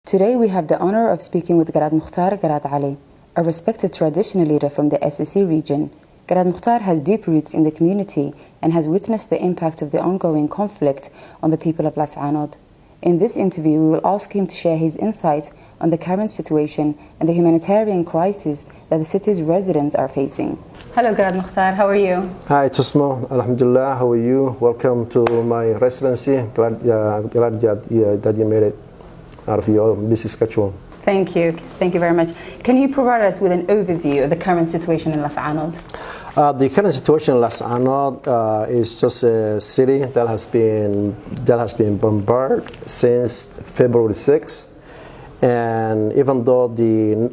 Today we have the honor of speaking with Garaad Mukhtar Garaad Ali, a respected traditional leader from the SSC region. Garaad Mukhtar has deep roots in the community and has witnessed the impact of the ongoing conflict on the people of Las ANOD. In this interview, we will ask him to share his insight on the current situation and the humanitarian crisis that the city's residents are facing. Hello, Garaad Mukhtar. How are you? Hi, Tusmo. Alhamdulillah. How are you? Welcome to my residency. Glad that you made it out of your busy schedule. Thank you. Thank you very much. Can you provide us with an overview of the current situation in Las ANOD? The current situation in Las ANOD is just a city that has been bombarded since February 6th. And even though the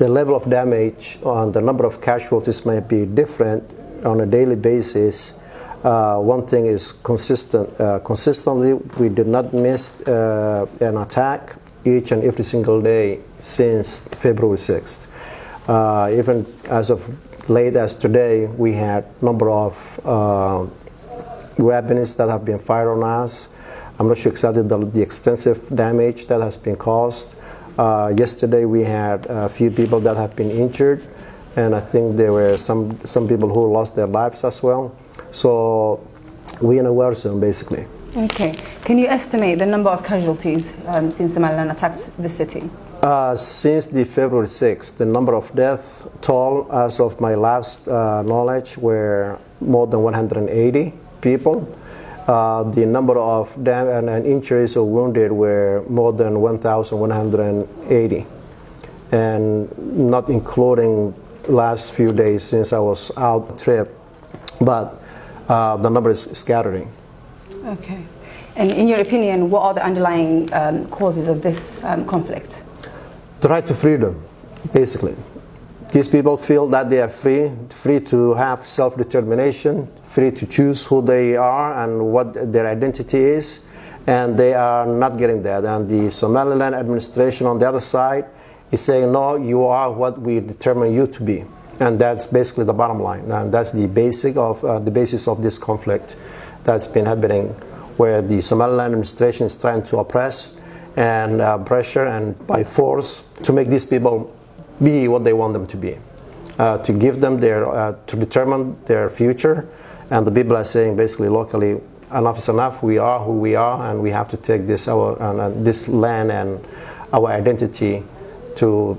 level of damage and the number of casualties may be different on a daily basis, one thing is consistent. Consistently, we did not miss an attack each and every single day since February 6th. Even as of late as today, we had a number of weapons that have been fired on us. I'm not sure exactly the extensive damage that has been caused. Yesterday we had a few people that have been injured, and I think there were some people who lost their lives as well. So we're in a war zone, basically. Okay. Can you estimate the number of casualties since Somaliland attacked the city? Since the February 6th, the number of deaths toll, as of my last knowledge, were more than 180 people. The number of damage and injuries or wounded were more than 1,180, and not including last few days since I was out trip. But the number is scattering. Okay. And in your opinion, what are the underlying causes of this conflict? The right to freedom, basically. These people feel that they are free to have self-determination, free to choose who they are and what their identity is, and they are not getting that. And the Somaliland administration on the other side is saying, no, you are what we determine you to be. And that's basically the bottom line, and that's the basis of this conflict that's been happening, where the Somaliland administration is trying to oppress and pressure and by force to make these people be what they want them to be, to give them to determine their future. And the people are saying basically locally, enough is enough. We are who we are, and we have to take this this land and our identity to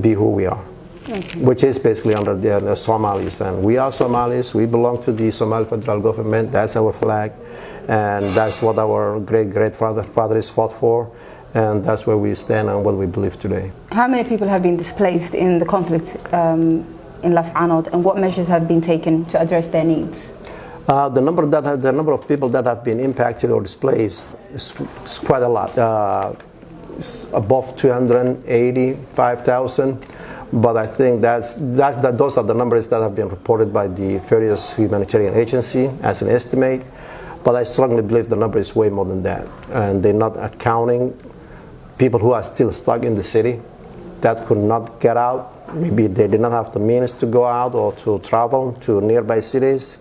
be who we are. Okay. Which is basically under the Somalis. And we are Somalis. We belong to the Somali federal government. That's our flag. And that's what our great-great-fathers fought for. And that's where we stand and what we believe today. How many people have been displaced in the conflict in Las ANOD, and what measures have been taken to address their needs? The number of people that have been impacted or displaced is quite a lot. It's above 285,000. But I think those are the numbers that have been reported by the various humanitarian agencies as an estimate. But I strongly believe the number is way more than that. And they're not accounting people who are still stuck in the city that could not get out. Maybe they did not have the means to go out or to travel to nearby cities,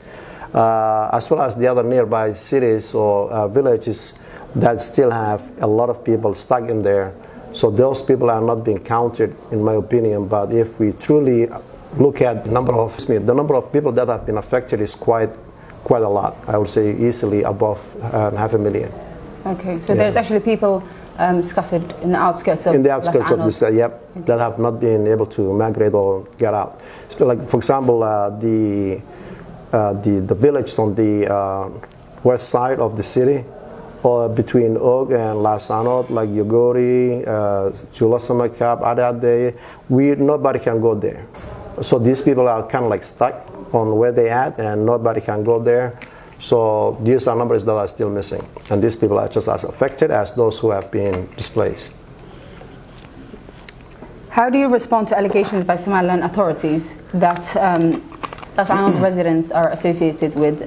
as well as the other nearby cities or villages that still have a lot of people stuck in there. So those people are not being counted, in my opinion. But if we truly look at the number of people that have been affected is quite a lot. I would say easily above 500,000. Okay, so there's actually people scattered in the outskirts of this, yep, okay, that have not been able to migrate or get out. So like, for example, the village on the west side of the city, or between Og and Las ANOD, like Yogori, Chulasamakab, Adade, nobody can go there. So these people are kind of like stuck on where they at, and nobody can go there. So these are numbers that are still missing, and these people are just as affected as those who have been displaced. How do you respond to allegations by Somaliland authorities that Las ANOD residents are associated with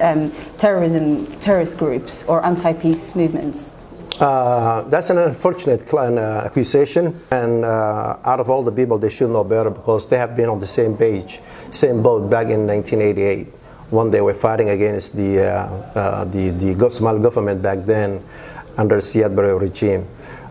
terrorist groups or anti-peace movements? That's an unfortunate accusation, and out of all the people, they should know better, because they have been on the same page, same boat back in 1988, when they were fighting against the Somali government back then under Siad Barre regime.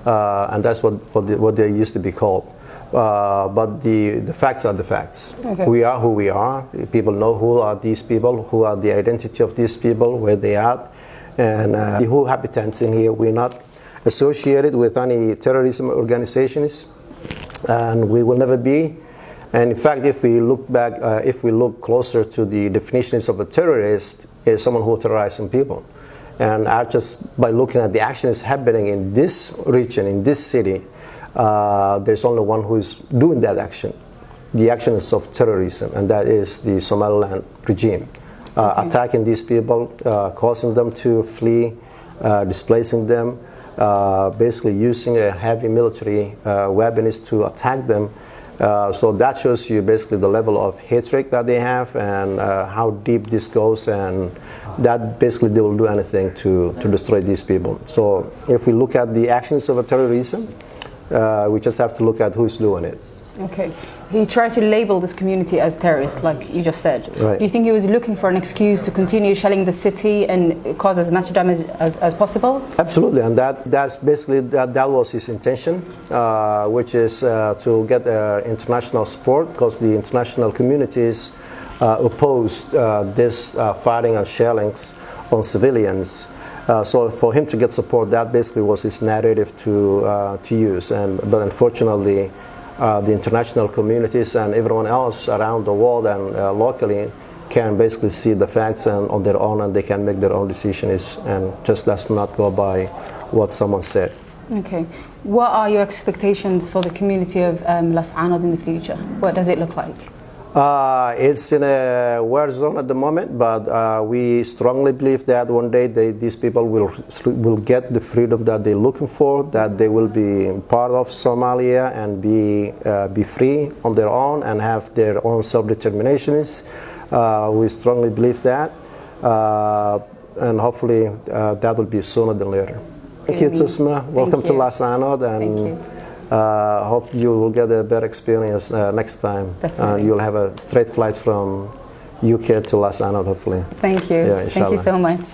and that's what they used to be called. But the facts are the facts. Okay. We are who we are. People know who are these people, who are the identity of these people, where they are, and the whole habitants in here. We're not associated with any terrorism organizations, and we will never be. And in fact, if we look back, if we look closer to the definitions of a terrorist, is someone who terrorizes people. And just by looking at the actions happening in this region, in this city, there's only one who is doing that action. The actions of terrorism, and that is the Somaliland regime. Attacking these people, causing them to flee, displacing them, basically using a heavy military weapons to attack them. So that shows you basically the level of hatred that they have and how deep this goes, and that basically they will do anything to destroy these people. So if we look at the actions of a terrorism, we just have to look at who's doing it. Okay. He tried to label this community as terrorist, like you just said. Right. Do you think he was looking for an excuse to continue shelling the city and cause as much damage as possible? Absolutely, and that's basically that was his intention, which is to get international support, because the international communities opposed this firing and shellings on civilians. So for him to get support, that basically was his narrative to use. But unfortunately, the international communities and everyone else around the world and locally can basically see the facts and on their own, and they can make their own decisions, and just let's not go by what someone said. Okay. What are your expectations for the community of Las ANOD in the future? What does it look like? It's in a war zone at the moment, but we strongly believe that one day these people will get the freedom that they're looking for, that they will be part of Somalia and be free on their own and have their own self-determinations. We strongly believe that, and hopefully that will be sooner than later. Thank you, Tusmo. Welcome to Las ANOD, and hope you will get a better experience next time. You'll have a straight flight from UK to Las ANOD, hopefully. Thank you. Yeah, thank you so much.